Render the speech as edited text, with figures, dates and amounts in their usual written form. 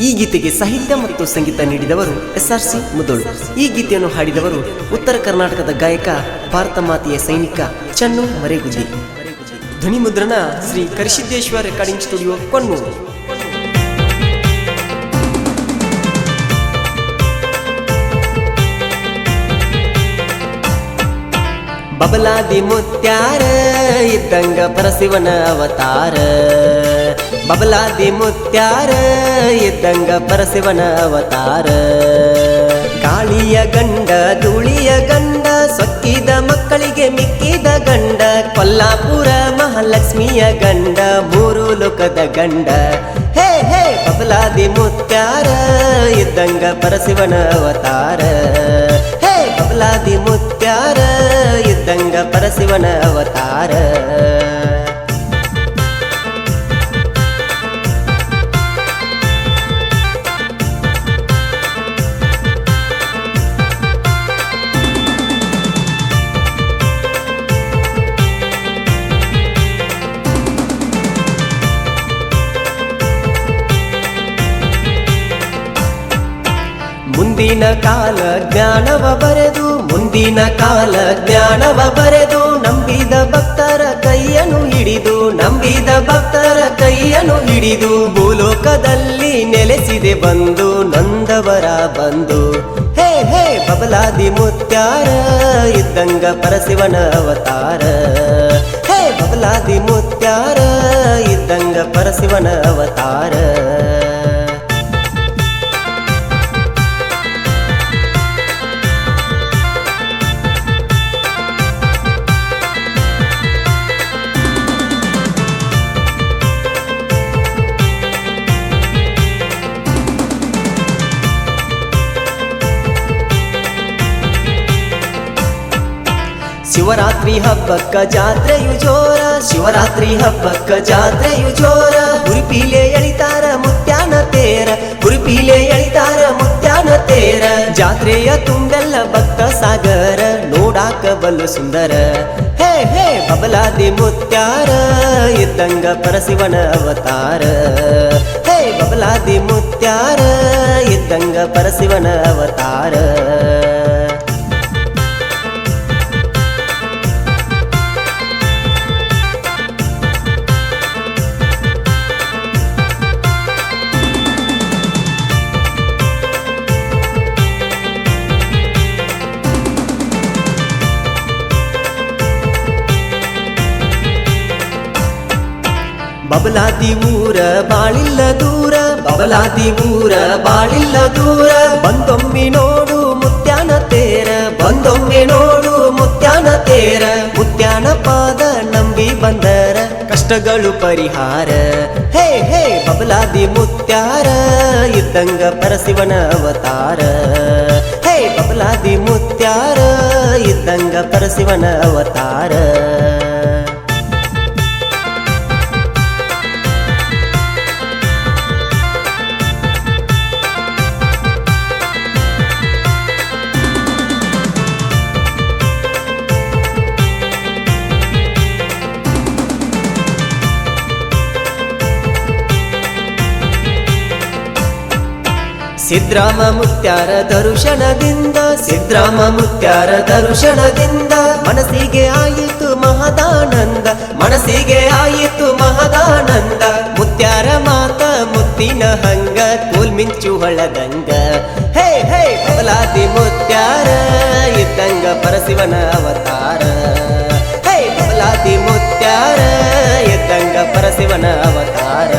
ಈ ಗೀತೆಗೆ ಸಾಹಿತ್ಯ ಮತ್ತು ಸಂಗೀತ ನೀಡಿದವರು SRC ಮುದೋಳು. ಈ ಗೀತೆಯನ್ನು ಹಾಡಿದವರು ಉತ್ತರ ಕರ್ನಾಟಕದ ಗಾಯಕ ಭಾರತ ಮಾತೆಯ ಸೈನಿಕ ಚನ್ನು ಮರೇಗುದ್ದಿ. ಧ್ವನಿ ಮುದ್ರಣ ಶ್ರೀ ಕರಿಸಿದ್ದೇಶ್ವರ ರೆಕಾರ್ಡಿಂಗ್ ಸ್ಟುಡಿಯೋ ಕೊಣ್ಣೂರು. ಬಬಲಾದಿ ಮುತ್ಯಾರ ಇದ್ದಂಗ ಪರಶಿವನ ಅವತಾರ. ಬಬಲಾದಿ ಮುತ್ಯಾರ ಇದ್ದಂಗ ಪರಶಿವನ ಅವತಾರ. ಕಾಳಿಯ ಗಂಡ ಧೂಳಿಯ ಗಂಡ ಸೊಕ್ಕಿದ ಮಕ್ಕಳಿಗೆ ಮಿಕ್ಕಿದ ಗಂಡ. ಕೊಲ್ಲಾಪುರ ಮಹಾಲಕ್ಷ್ಮಿಯ ಗಂಡ ಮೂರು ಲೋಕದ ಗಂಡ. ಹೇ ಹೇ ಬಬಲಾದಿ ಮುತ್ಯಾರ ಇದ್ದಂಗ ಪರಶಿವನ ಅವತಾರ. ಹೇ ಬಬಲಾದಿ ಮುತ್ಯಾರ ಇದ್ದಂಗ ಪರಶಿವನ ಅವತಾರ. ಮುಂದಿನ ಕಾಲ ಜ್ಞಾನವ ಬರೆದು ಮುಂದಿನ ಕಾಲ ಜ್ಞಾನವ ಬರೆದು ನಂಬಿದ ಭಕ್ತರ ಕೈಯನ್ನು ಹಿಡಿದು ನಂಬಿದ ಭಕ್ತರ ಕೈಯನ್ನು ಹಿಡಿದು ಭೂಲೋಕದಲ್ಲಿ ನೆಲೆಸಿದೆ ಬಂದು ನೊಂದವರ ಬಂದು. ಹೇ ಹೇ ಬಬಲಾದಿ ಮುತ್ಯಾರ ಇದ್ದಂಗ ಪರಶಿವನ ಅವತಾರ. ಹೇ ಬಬಲಾದಿ ಮುತ್ಯಾರ ಇದ್ದಂಗ ಪರಶಿವನ ಅವತಾರ. ಶಿವರಾತ್ರಿ ಹಬ್ಬಕ್ಕ ಜಾತ್ರೆಯು ಜೋರ. ಶಿವರಾತ್ರಿ ಹಬ್ಬಕ್ಕ ಜಾತ್ರೆಯು ಜೋರ. ಉಡುಪಿಲೆ ಎಳಿತಾರ ಮುತ್ಯಾನ ತೇರ. ಉಡುಪಿಲೆ ಎಳಿತಾರ ಮುತ್ಯಾನ ತೇರ. ಜಾತ್ರೆಯ ತುಂಬೆಲ್ಲ ಭಕ್ತ ಸಾಗರ ನೋಡಾಕ ಬಲ್ಲು ಸುಂದರ. ಹೇ ಹೇ ಬಬಲಾದಿ ಮುತ್ಯಾರ ಇದ್ದಂಗ ಪರಶಿವನ ಅವತಾರ. ಹೇ ಬಬಲಾದಿ ಮುತ್ಯಾರ ಇದ್ದಂಗ ಪರಶಿವನ ಅವತಾರ. ಬಬಲಾದಿ ಊರ ಬಾಳಿಲ್ಲ ದೂರ. ಬಬಲಾದಿ ಊರ ಬಾಳಿಲ್ಲ ದೂರ. ಬಂದೊಮ್ಮೆ ನೋಡು ಮುತ್ಯಾನ ತೇರ. ಬಂದೊಮ್ಮೆ ನೋಡು ಮುತ್ಯಾನ ತೇರ. ಮುತ್ಯಾನ ಪಾದ ನಂಬಿ ಬಂದರ ಕಷ್ಟಗಳು ಪರಿಹಾರ. ಹೇ ಹೇ ಬಬಲಾದಿ ಮುತ್ಯಾರ ಇದ್ದಂಗ ಪರಶಿವನ ಅವತಾರ. ಹೇ ಬಬಲಾದಿ ಮುತ್ಯಾರ ಇದ್ದಂಗ ಪರಶಿವನ ಅವತಾರ. ಸಿದ್ರಾಮ ಮುತ್ಯಾರ ದರ್ಶನದಿಂದ ಸಿದ್ರಾಮ ಮುತ್ಯಾರ ದರ್ಶನದಿಂದ ಮನಸ್ಸಿಗೆ ಆಯಿತು ಮಹದಾನಂದ. ಮನಸ್ಸಿಗೆ ಆಯಿತು ಮಹದಾನಂದ. ಮುತ್ಯಾರ ಮಾತ ಮುತ್ತಿನ ಹಂಗ ಕೂಲ್ ಮಿಂಚು ಹೊಳದಂಗ. ಹೇ ಹೇ ಬಬಲಾದಿ ಮುತ್ಯಾರ ಇದ್ದಂಗ ಪರಶಿವನ ಅವತಾರ. ಹೇ ಬಬಲಾದಿ ಮುತ್ಯಾರ ಇದ್ದಂಗ ಪರಶಿವನ ಅವತಾರ.